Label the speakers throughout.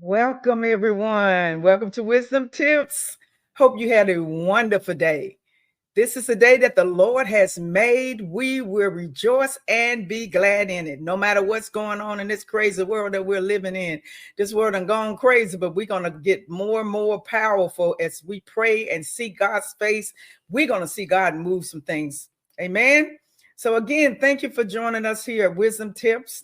Speaker 1: Welcome, everyone. Welcome to Wisdom Tips. Hope you had a wonderful day. This is a day that the Lord has made. We will rejoice and be glad in it. No matter what's going on in this crazy world that we're living in, this world done gone crazy, but we're going to get more and more powerful as we pray and seek God's face. We're going to see God move some things. Amen. So again, thank you for joining us here at Wisdom Tips.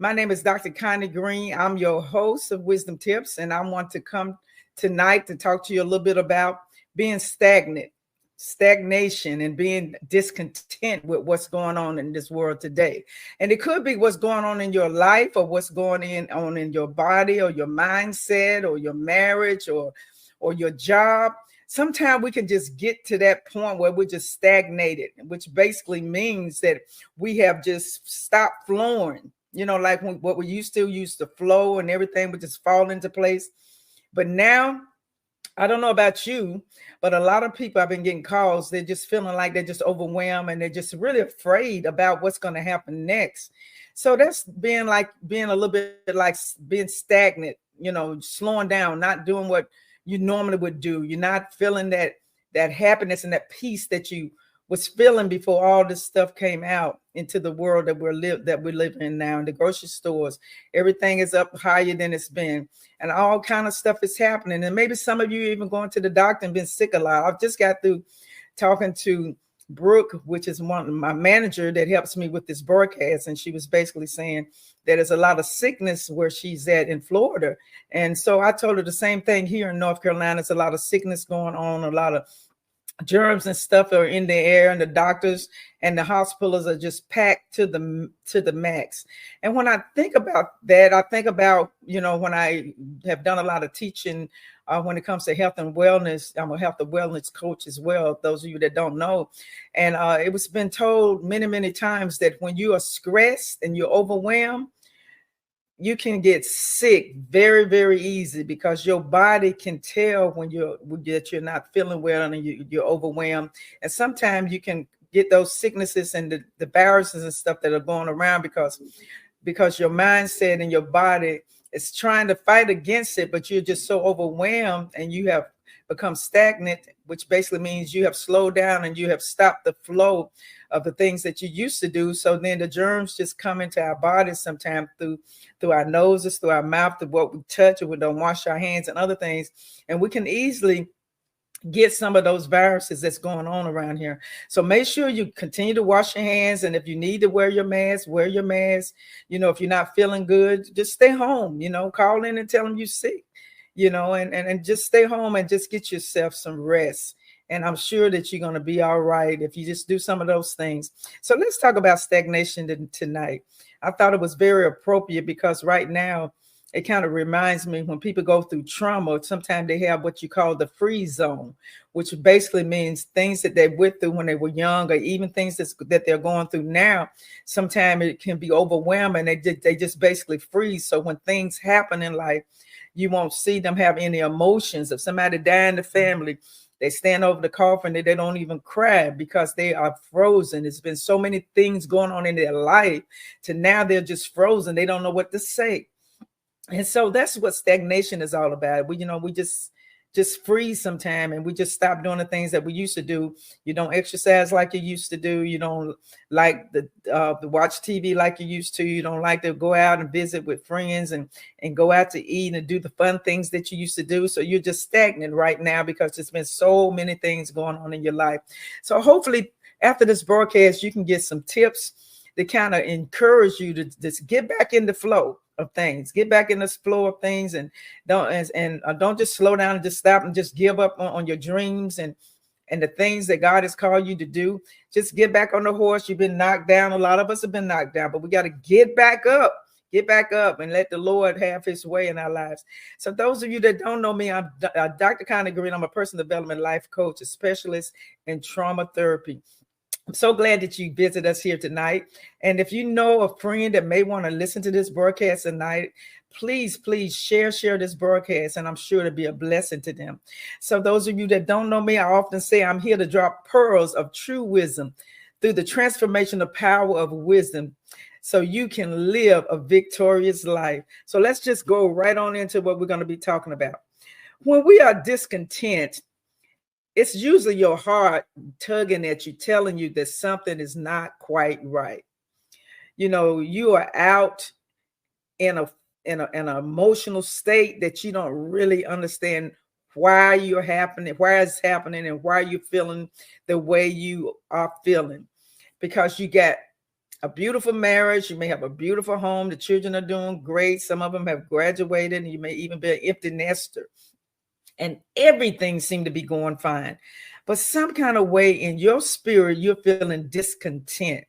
Speaker 1: My name is Dr. Connie Green. I'm your host of Wisdom Tips, and I want to come tonight to talk to you a little bit about being stagnant, stagnation, and being discontent with what's going on in this world today. And it could be what's going on in your life, or what's going on in your body, or your mindset, or your marriage, or your job. Sometimes we can just get to that point where we're just stagnated, which basically means that we have just stopped flowing. Like what we used to flow and everything would just fall into place. But now, I don't know about you, but a lot of people I've been getting calls, they're just feeling like they're just overwhelmed and they're just really afraid about what's going to happen next. So that's being a little bit like being stagnant, slowing down, not doing what you normally would do. You're not feeling that happiness and that peace that you was feeling before all this stuff came out into the world that we're living in now. In the grocery stores, everything is up higher than it's been, and all kind of stuff is happening. And maybe some of you even going to the doctor and been sick a lot. I've just got through talking to Brooke, which is my manager that helps me with this broadcast, and she was basically saying that there's a lot of sickness where she's at in Florida. And so I told her the same thing here in North Carolina. There's a lot of sickness going on, a lot of germs and stuff are in the air, and the doctors and the hospitals are just packed to the max. And when I think about that, I think about, when I have done a lot of teaching when it comes to health and wellness. I'm a health and wellness coach as well, those of you that don't know. And it was been told many, many times that when you are stressed and you're overwhelmed, you can get sick very, very easy, because your body can tell when that you're not feeling well and you're overwhelmed. And sometimes you can get those sicknesses and the viruses and stuff that are going around because your mindset and your body is trying to fight against it, but you're just so overwhelmed and you have become stagnant, which basically means you have slowed down and you have stopped the flow of the things that you used to do. So then the germs just come into our bodies sometimes through our noses, through our mouth, through what we touch, or we don't wash our hands and other things. And we can easily get some of those viruses that's going on around here. So make sure you continue to wash your hands. And if you need to wear your mask, wear your mask. If you're not feeling good, just stay home, call in and tell them you're sick, and just stay home and just get yourself some rest. And I'm sure that you're going to be all right if you just do some of those things. So let's talk about stagnation tonight. I thought it was very appropriate because right now it kind of reminds me when people go through trauma, sometimes they have what you call the freeze zone, which basically means things that they went through when they were young, or even things that they're going through now. Sometimes it can be overwhelming. They just basically freeze. So when things happen in life, you won't see them have any emotions. If somebody died in the family, they stand over the coffin and they don't even cry because they are frozen. There's been so many things going on in their life to now they're just frozen. They don't know what to say. And so that's what stagnation is all about. We just freeze sometime, and we just stop doing the things that we used to do. You don't exercise like you used to do. You don't like to watch TV like you used to. You don't like to go out and visit with friends and go out to eat and do the fun things that you used to do. So you're just stagnant right now because there's been so many things going on in your life. So hopefully after this broadcast, you can get some tips to kind of encourage you to just get back in the flow of things, get back in this flow of things, and don't just slow down and just stop and just give up on your dreams and the things that God has called you to do. Just get back on the horse. You've been knocked down. A lot of us have been knocked down, but we got to get back up and let the Lord have his way in our lives. So those of you that don't know me, I'm Dr. Connie Green. I'm a personal development life coach, a specialist in trauma therapy. I'm so glad that you visit us here tonight. And if you know a friend that may want to listen to this broadcast tonight, please share this broadcast, and I'm sure to be a blessing to them. So those of you that don't know me, I often say I'm here to drop pearls of true wisdom through the transformational power of wisdom so you can live a victorious life. So let's just go right on into what we're going to be talking about. When we are discontent, it's usually your heart tugging at you, telling you that something is not quite right. You know, you are out in an emotional state that you don't really understand why it's happening, and why you're feeling the way you are feeling. Because you got a beautiful marriage, you may have a beautiful home, the children are doing great, some of them have graduated, and you may even be an empty nester, and everything seemed to be going fine. But some kind of way in your spirit, you're feeling discontent.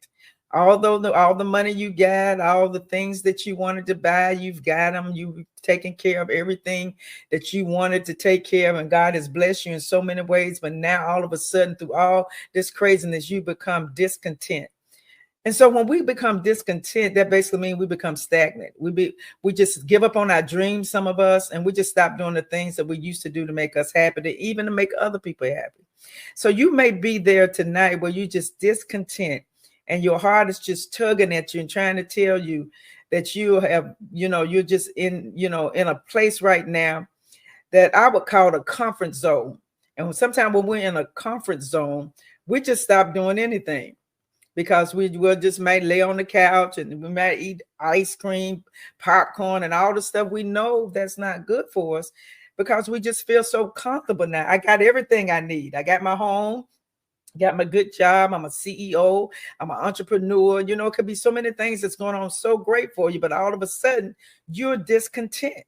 Speaker 1: Although all the money you got, all the things that you wanted to buy, you've got them. You've taken care of everything that you wanted to take care of, and God has blessed you in so many ways. But now all of a sudden, through all this craziness, you become discontent. And so when we become discontent, that basically means we become stagnant. We just give up on our dreams, some of us, and we just stop doing the things that we used to do to make us happy, even to make other people happy. So you may be there tonight where you just discontent, and your heart is just tugging at you and trying to tell you that you have, you're just in a place right now that I would call a comfort zone. And sometimes when we're in a comfort zone, we just stop doing anything, because we will just might lay on the couch and we might eat ice cream, popcorn, and all the stuff we know that's not good for us, because we just feel so comfortable now. I got everything I need. I got my home, got my good job. I'm a CEO. I'm an entrepreneur. It could be so many things that's going on so great for you, but all of a sudden you're discontent.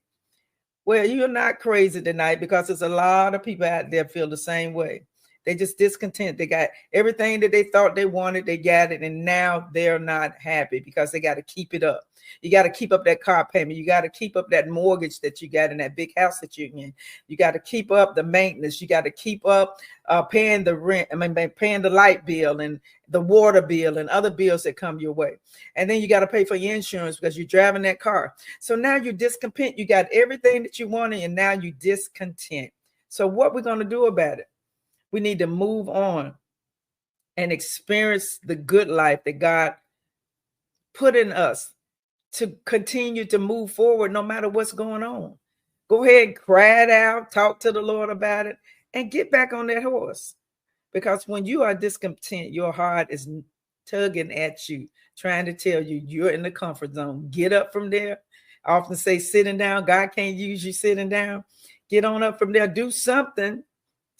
Speaker 1: Well, you're not crazy tonight, because there's a lot of people out there feel the same way. They just discontent. They got everything that they thought they wanted. They got it. And now they're not happy because they got to keep it up. You got to keep up that car payment. You got to keep up that mortgage that you got in that big house that you're in. You got to keep up the maintenance. You got to keep up paying the rent. Paying the light bill and the water bill and other bills that come your way. And then you got to pay for your insurance because you're driving that car. So now you're discontent. You got everything that you wanted, and now you're discontent. So what we're going to do about it? We need to move on and experience the good life that God put in us to continue to move forward no matter what's going on. Go ahead, cry it out, talk to the Lord about it, and get back on that horse. Because when you are discontent, your heart is tugging at you, trying to tell you you're in the comfort zone. Get up from there. I often say sitting down. God can't use you sitting down. Get on up from there. Do something.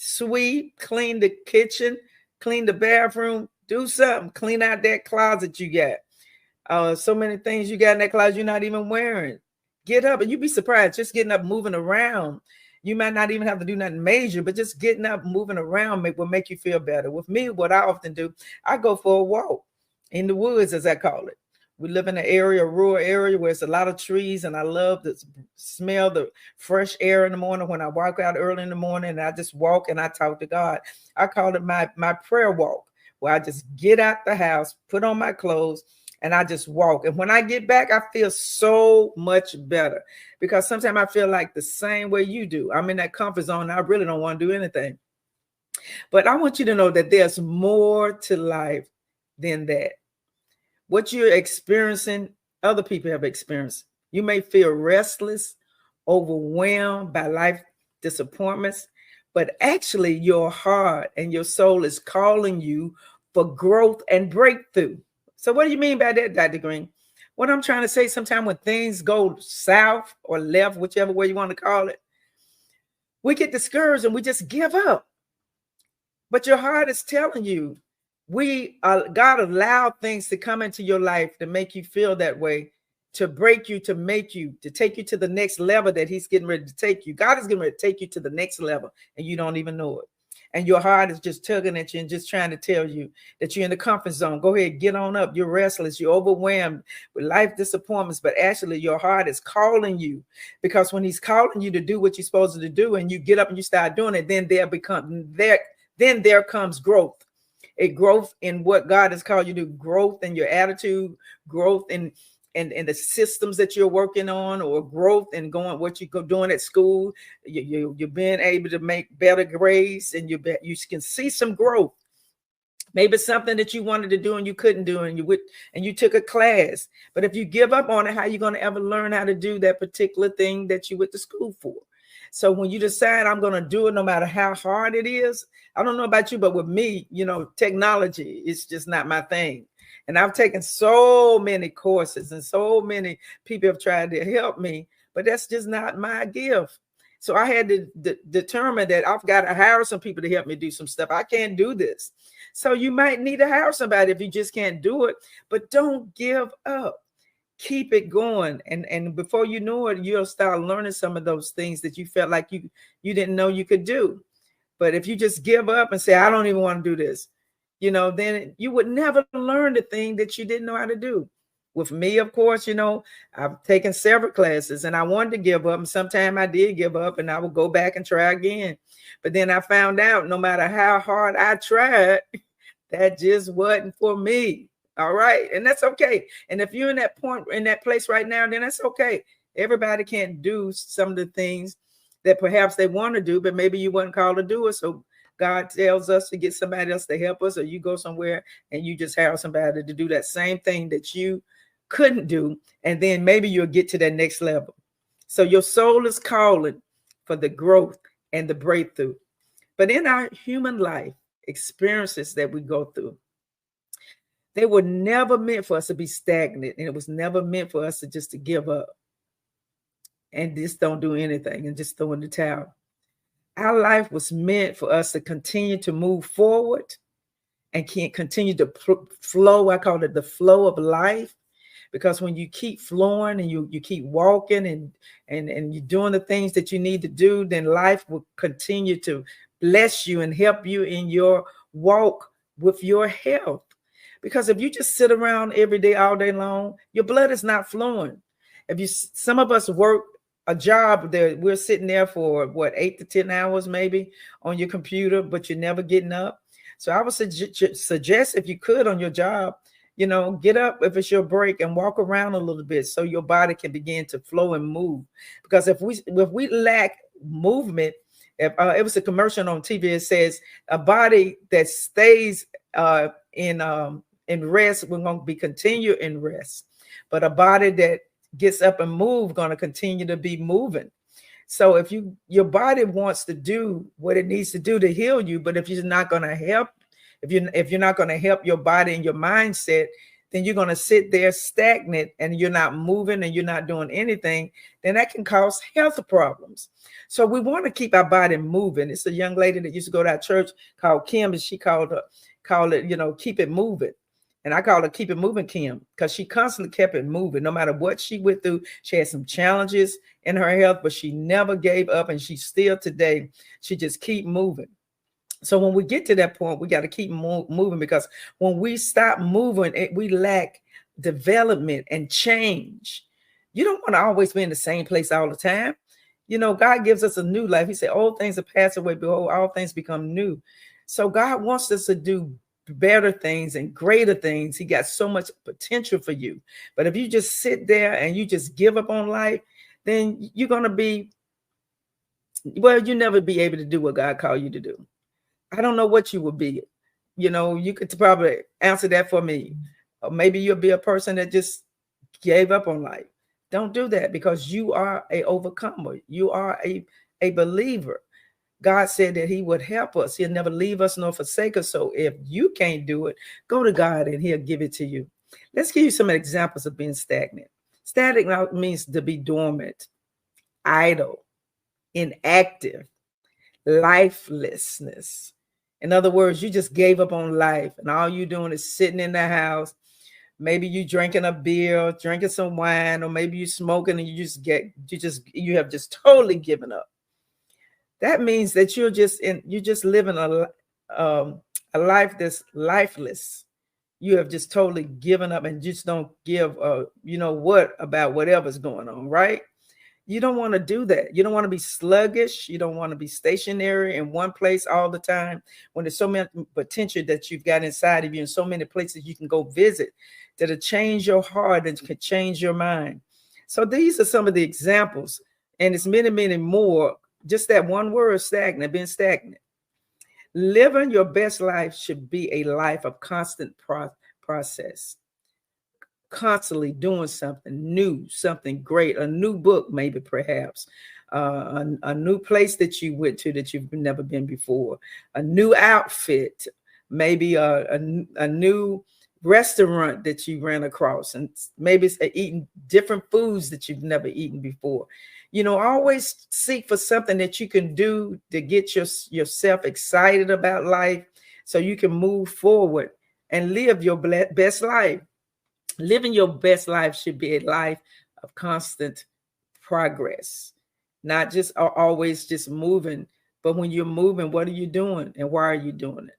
Speaker 1: Sweep, clean the kitchen, clean the bathroom, do something, clean out that closet you got. So many things you got in that closet you're not even wearing. Get up, and you'd be surprised, just getting up, moving around. You might not even have to do nothing major, but just getting up, moving around will make you feel better. With me, what I often do, I go for a walk in the woods, as I call it. We live in an area, a rural area, where it's a lot of trees, and I love to smell the fresh air in the morning when I walk out early in the morning, and I just walk and I talk to God. I call it my prayer walk, where I just get out the house, put on my clothes, and I just walk. And when I get back, I feel so much better, because sometimes I feel like the same way you do. I'm in that comfort zone, and I really don't want to do anything. But I want you to know that there's more to life than that. What you're experiencing, other people have experienced. You may feel restless, overwhelmed by life disappointments, but actually your heart and your soul is calling you for growth and breakthrough. So what do you mean by that, Dr. Green? What I'm trying to say, sometimes when things go south or left, whichever way you want to call it, we get discouraged and we just give up. But your heart is telling you, God allowed things to come into your life to make you feel that way, to break you, to make you, to take you to the next level that he's getting ready to take you. God is getting ready to take you to the next level, and you don't even know it. And your heart is just tugging at you and just trying to tell you that you're in the comfort zone. Go ahead, get on up. You're restless. You're overwhelmed with life disappointments, but actually your heart is calling you, because when he's calling you to do what you're supposed to do, and you get up and you start doing it, then there comes growth. A growth in what God has called you to, growth in your attitude, growth in the systems that you're working on, or growth in what you're doing at school. You're being able to make better grades, and you can see some growth. Maybe something that you wanted to do and you couldn't do, and you took a class. But if you give up on it, how are you going to ever learn how to do that particular thing that you went to school for? So when you decide I'm going to do it, no matter how hard it is, I don't know about you, but with me, technology is just not my thing. And I've taken so many courses and so many people have tried to help me, but that's just not my gift. So I had to determine that I've got to hire some people to help me do some stuff. I can't do this. So you might need to hire somebody if you just can't do it, but don't give up. Keep it going. And before you know it, you'll start learning some of those things that you felt like you didn't know you could do. But if you just give up and say, I don't even want to do this, then you would never learn the thing that you didn't know how to do. With me, of course, I've taken several classes and I wanted to give up. And sometimes I did give up and I would go back and try again. But then I found out no matter how hard I tried, that just wasn't for me. All right. And that's okay. And if you're in that point, in that place right now, then that's okay. Everybody can't do some of the things that perhaps they want to do, but maybe you weren't called to do it. So God tells us to get somebody else to help us, or you go somewhere and you just hire somebody to do that same thing that you couldn't do. And then maybe you'll get to that next level. So your soul is calling for the growth and the breakthrough. But in our human life, experiences that we go through, they were never meant for us to be stagnant. And it was never meant for us to just to give up and just don't do anything and just throw in the towel. Our life was meant for us to continue to move forward and can't continue to flow. I call it the flow of life. Because when you keep flowing and you keep walking and you're doing the things that you need to do, then life will continue to bless you and help you in your walk with your health. Because if you just sit around every day, all day long, your blood is not flowing. Some of us work a job that we're sitting there for 8 to 10 hours maybe on your computer, but you're never getting up. So I would suggest if you could on your job, get up if it's your break and walk around a little bit so your body can begin to flow and move. Because if we lack movement, it was a commercial on TV. It says a body that stays in rest, we're going to be continue in rest. But a body that gets up and move, going to continue to be moving. So if your body wants to do what it needs to do to heal you, but if you're not going to help, if you're not going to help your body and your mindset, then you're going to sit there stagnant and you're not moving and you're not doing anything, then that can cause health problems. So we want to keep our body moving. It's a young lady that used to go to our church called Kim, and she called it, keep it moving. And I call her Keep It Moving Kim, because she constantly kept it moving. No matter what she went through, she had some challenges in her health, but she never gave up. And she still today, she just keep moving. So when we get to that point, we got to keep moving, because when we stop moving, we lack development and change. You don't want to always be in the same place all the time. God gives us a new life. He said, old things are passed away. Behold, all things become new. So God wants us to do better things and greater things. He got so much potential for you. But if you just sit there and you just give up on life, then you're going to you'll never be able to do what God called you to do. I don't know what you will be. You could probably answer that for me. Or maybe you'll be a person that just gave up on life. Don't do that, because you are an overcomer. You are a believer. God said that he would help us. He'll never leave us nor forsake us. So if you can't do it, go to God and he'll give it to you. Let's give you some examples of being stagnant. Stagnant means to be dormant, idle, inactive, lifelessness. In other words, you just gave up on life and all you're doing is sitting in the house. Maybe you drinking a beer, drinking some wine, or maybe you smoking and you have just totally given up. That means that you're just living a life that's lifeless. You have just totally given up and just don't give about whatever's going on, right? You don't want to do that. You don't want to be sluggish. You don't want to be stationary in one place all the time, when there's so much potential that you've got inside of you and so many places you can go visit that'll change your heart and can change your mind. So these are some of the examples, and it's many, many more. Just that one word, stagnant, being stagnant. Living your best life should be a life of constant process, constantly doing something new, something great, a new book, maybe perhaps, a new place that you went to that you've never been before, a new outfit, maybe a new restaurant that you ran across, and maybe it's eating different foods that you've never eaten before. Always seek for something that you can do to get yourself excited about life so you can move forward and live your best life. Living your best life should be a life of constant progress, not just always just moving, but when you're moving, what are you doing and why are you doing it?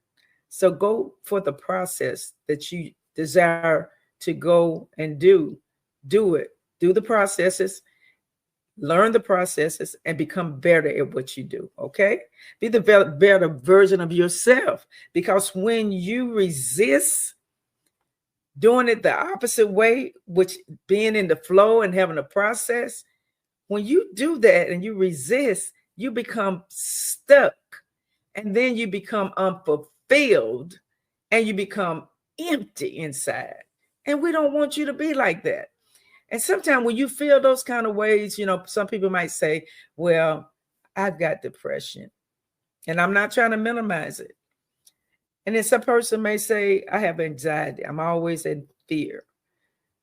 Speaker 1: So go for the process that you desire to go and do it. Do the processes, learn the processes, and become better at what you do, okay? Be the better version of yourself, because when you resist doing it the opposite way, which being in the flow and having a process, when you do that and you resist, you become stuck, and then you become unfulfilled, and you become empty inside. And we don't want you to be like that. And sometimes when you feel those kind of ways, some people might say, well, I've got depression, and I'm not trying to minimize it. And then some person may say, I have anxiety. I'm always in fear.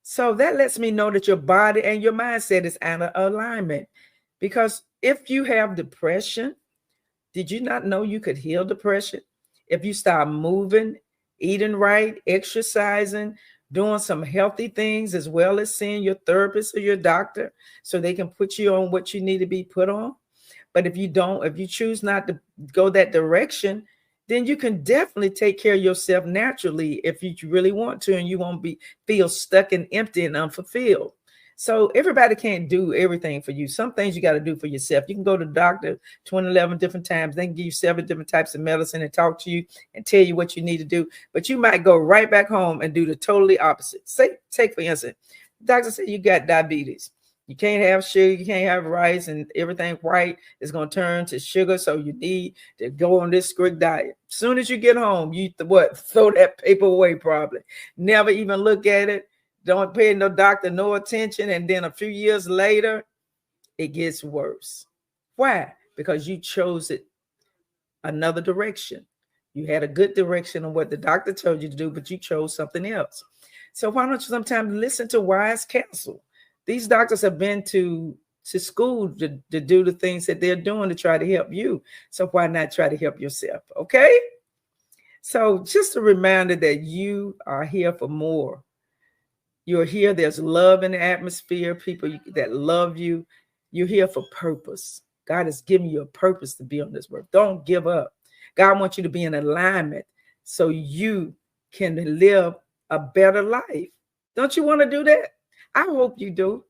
Speaker 1: So that lets me know that your body and your mindset is out of alignment. Because if you have depression, did you not know you could heal depression? If you start moving, eating right, exercising, doing some healthy things, as well as seeing your therapist or your doctor so they can put you on what you need to be put on. But if you choose not to go that direction, then you can definitely take care of yourself naturally if you really want to, and you won't feel stuck and empty and unfulfilled. So everybody can't do everything for you. Some things you got to do for yourself. You can go to the doctor 11 different times. They can give you 7 different types of medicine and talk to you and tell you what you need to do. But you might go right back home and do the totally opposite. Take for instance, the doctor said you got diabetes. You can't have sugar, you can't have rice, and everything white is going to turn to sugar. So you need to go on this strict diet. As soon as you get home, you throw that paper away probably. Never even look at it. Don't pay no doctor no attention. And then a few years later, it gets worse. Why? Because you chose it another direction. You had a good direction on what the doctor told you to do, but you chose something else. So why don't you sometimes listen to wise counsel? These doctors have been to school to do the things that they're doing to try to help you. So why not try to help yourself? Okay. So just a reminder that you are here for more. You're here. There's love in the atmosphere, people that love you. You're here for purpose. God has given you a purpose to be on this earth. Don't give up. God wants you to be in alignment so you can live a better life. Don't you want to do that? I hope you do.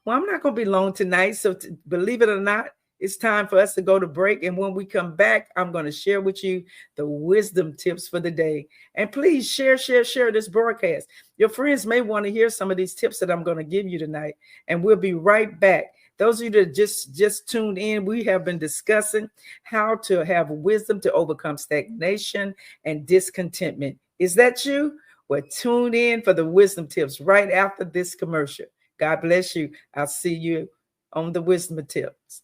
Speaker 1: Well, I'm not going to be long tonight. So believe it or not, it's time for us to go to break. And when we come back, I'm going to share with you the wisdom tips for the day. And please share this broadcast. Your friends may want to hear some of these tips that I'm going to give you tonight. And we'll be right back. Those of you that just tuned in, we have been discussing how to have wisdom to overcome stagnation and discontentment. Is that you? Well, tune in for the wisdom tips right after this commercial. God bless you. I'll see you on the wisdom tips.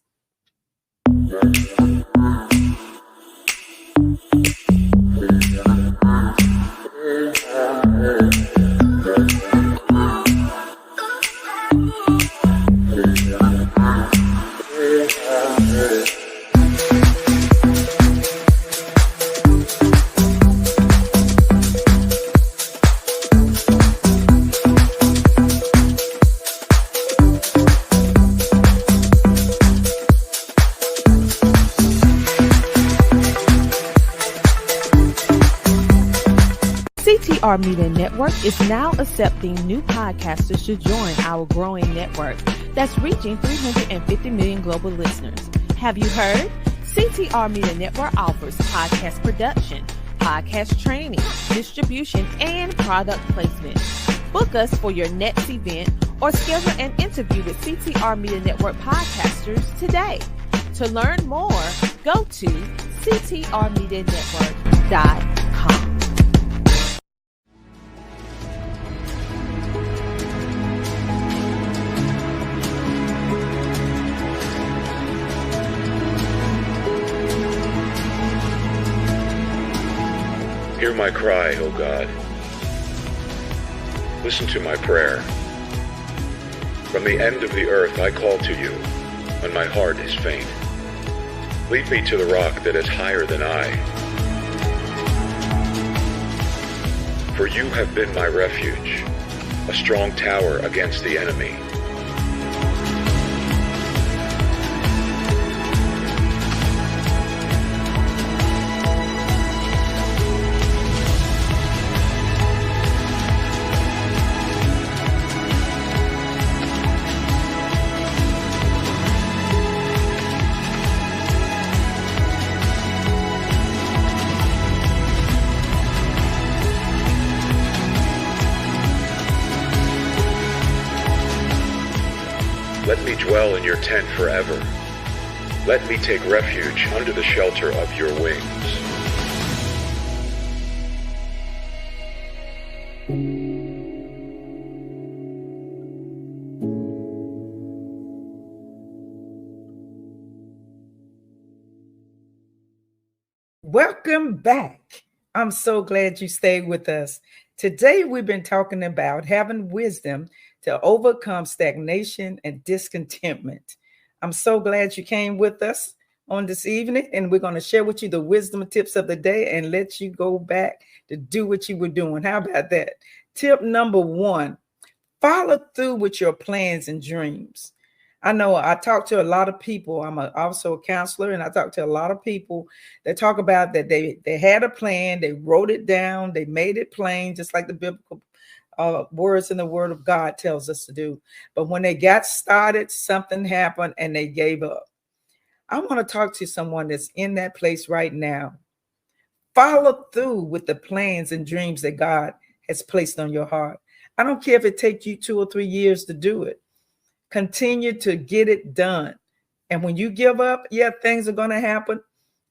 Speaker 2: Our Media Network is now accepting new podcasters to join our growing network that's reaching 350 million global listeners. Have you heard? CTR Media Network offers podcast production, podcast training, distribution, and product placement. Book us for your next event or schedule an interview with CTR Media Network podcasters today. To learn more, go to ctrmedianetwork.com.
Speaker 3: Hear my cry, O God. Listen to my prayer. From the end of the earth I call to you when my heart is faint. Lead me to the rock that is higher than I. For you have been my refuge, a strong tower against the enemy. Let me dwell in your tent forever. Let me take refuge under the shelter of your wings.
Speaker 1: Welcome back. I'm so glad you stayed with us. Today, we've been talking about having wisdom to overcome stagnation and discontentment. I'm so glad you came with us on this evening, and we're going to share with you the wisdom tips of the day and let you go back to do what you were doing. How about that? Tip number 1, follow through with your plans and dreams. I know I talk to a lot of people. I'm also a counselor, and I talk to a lot of people that talk about that they had a plan, they wrote it down, they made it plain, just like the biblical words in the Word of God tells us to do. But when they got started, something happened and they gave up. I want to talk to someone that's in that place right now. Follow through with the plans and dreams that God has placed on your heart. I don't care if it takes you 2 or 3 years to do it. Continue to get it done. And when you give up, things are going to happen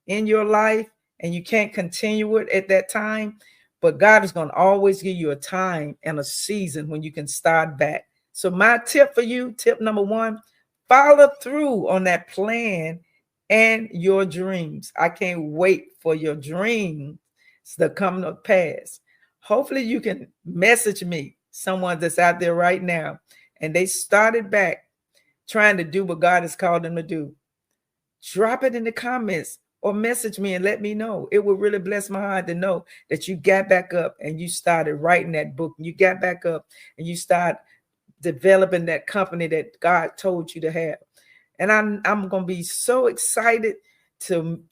Speaker 1: in your life and you can't continue it at that time. But God is going to always give you a time and a season when you can start back. So my tip for you, tip number 1, follow through on that plan and your dreams. I can't wait for your dreams to come to pass. Hopefully you can message me, someone that's out there right now, and they started back trying to do what God has called them to do. Drop it in the comments or message me and let me know. It will really bless my heart to know that you got back up and you started writing that book. You got back up and you start developing that company that God told you to have. And I'm going to be so excited to I'm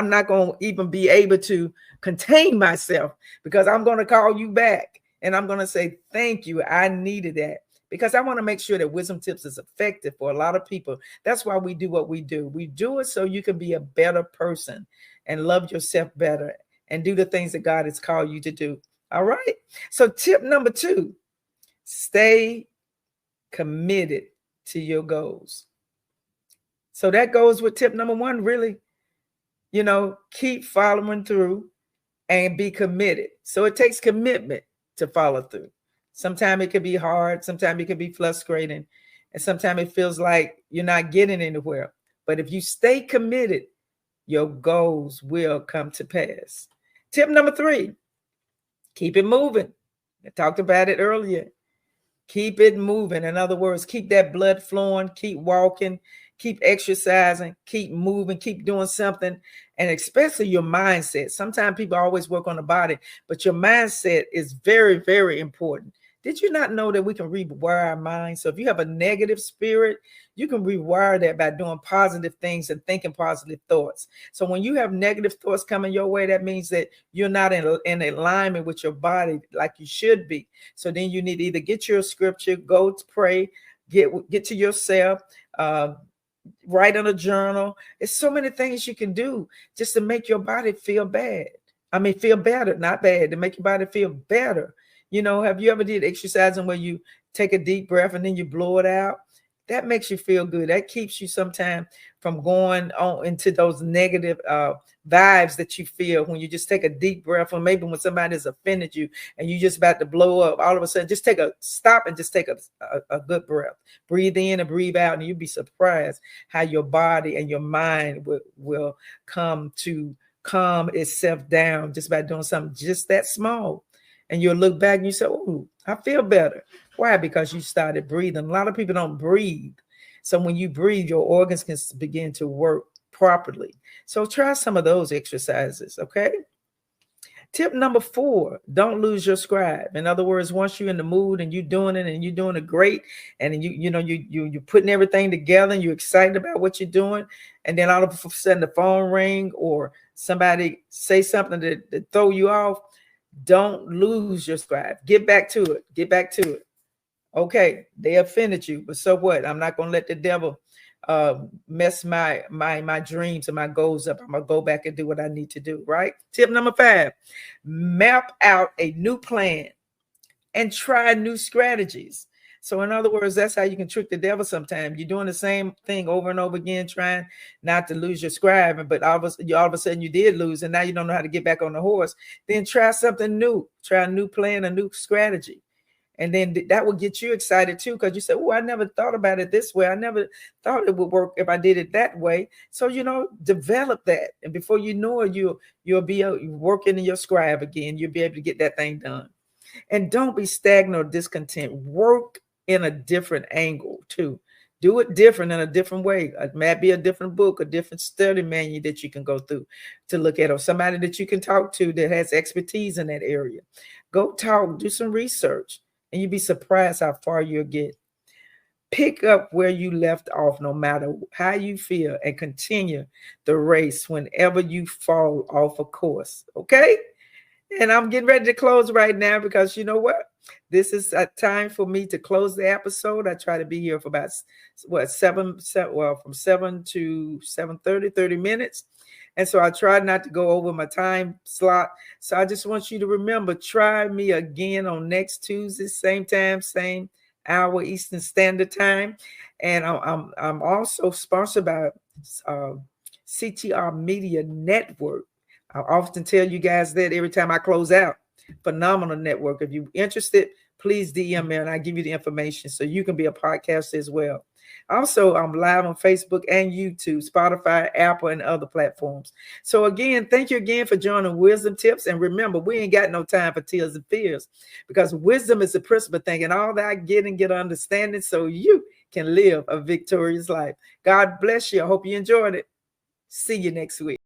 Speaker 1: not going to even be able to contain myself, because I'm going to call you back and I'm going to say, thank you. I needed that, because I want to make sure that Wisdom Tips is effective for a lot of people. That's why we do what we do. We do it so you can be a better person and love yourself better and do the things that God has called you to do. All right. So tip number 2, stay committed to your goals. So that goes with tip number 1, really. Keep following through and be committed. So it takes commitment to follow through. Sometimes it can be hard. Sometimes it can be frustrating. And sometimes it feels like you're not getting anywhere. But if you stay committed, your goals will come to pass. Tip number 3, keep it moving. I talked about it earlier. Keep it moving. In other words, keep that blood flowing, keep walking, keep exercising, keep moving, keep doing something. And especially your mindset. Sometimes people always work on the body, but your mindset is very, very important. Did you not know that we can rewire our mind? So if you have a negative spirit, you can rewire that by doing positive things and thinking positive thoughts. So when you have negative thoughts coming your way, that means that you're not in alignment with your body like you should be. So then you need to either get your scripture, go to pray, get to yourself, write in a journal. It's so many things you can do just to make your body feel bad. Feel better, not bad, to make your body feel better. Have you ever did exercising where you take a deep breath and then you blow it out? That makes you feel good. That keeps you sometimes from going on into those negative vibes that you feel when you just take a deep breath, or maybe when somebody has offended you and you just about to blow up. All of a sudden, just take a stop and just take a good breath. Breathe in and breathe out, and you'll be surprised how your body and your mind will come to calm itself down just by doing something just that small. And you'll look back and you say, oh, I feel better. Why? Because you started breathing. A lot of people don't breathe. So when you breathe, your organs can begin to work properly. So try some of those exercises, okay? Tip number 4, don't lose your scribe. In other words, once you're in the mood and you're doing it and you're doing it great, and you're putting everything together and you're excited about what you're doing, and then all of a sudden the phone ring or somebody say something that throw you off, don't lose your scribe. Get back to it. Get back to it. Okay, they offended you, but so what? I'm not going to let the devil mess my dreams and my goals up. I'm going to go back and do what I need to do, right? Tip number 5, map out a new plan and try new strategies. So in other words, that's how you can trick the devil sometimes. You're doing the same thing over and over again, trying not to lose your scribe, but all of a sudden you did lose, and now you don't know how to get back on the horse. Then try something new. Try a new plan, a new strategy. And then that will get you excited too, because you say, oh, I never thought about it this way. I never thought it would work if I did it that way. So, develop that. And before you know it, you'll be working in your scribe again. You'll be able to get that thing done. And don't be stagnant or discontent. Work in a different angle too. Do it different in a different way. It might be a different book, a different study manual that you can go through to look at, or somebody that you can talk to that has expertise in that area. Go talk, do some research, and you'd be surprised how far you'll get. Pick up where you left off, no matter how you feel, and continue the race whenever you fall off a course. Okay? And I'm getting ready to close right now, because you know what? This is a time for me to close the episode. I try to be here for about from 7 to 7:30, 30 minutes. And so I try not to go over my time slot. So I just want you to remember, try me again on next Tuesday, same time, same hour, Eastern Standard Time. And I'm also sponsored by CTR Media Network. I often tell you guys that every time I close out. Phenomenal network. If you're interested, please DM me and I'll give you the information so you can be a podcaster as well. Also, I'm live on Facebook and YouTube, Spotify, Apple, and other platforms. So again, thank you again for joining Wisdom Tips. And remember, we ain't got no time for tears and fears, because wisdom is the principal thing, and all that I get understanding so you can live a victorious life. God bless you. I hope you enjoyed it. See you next week.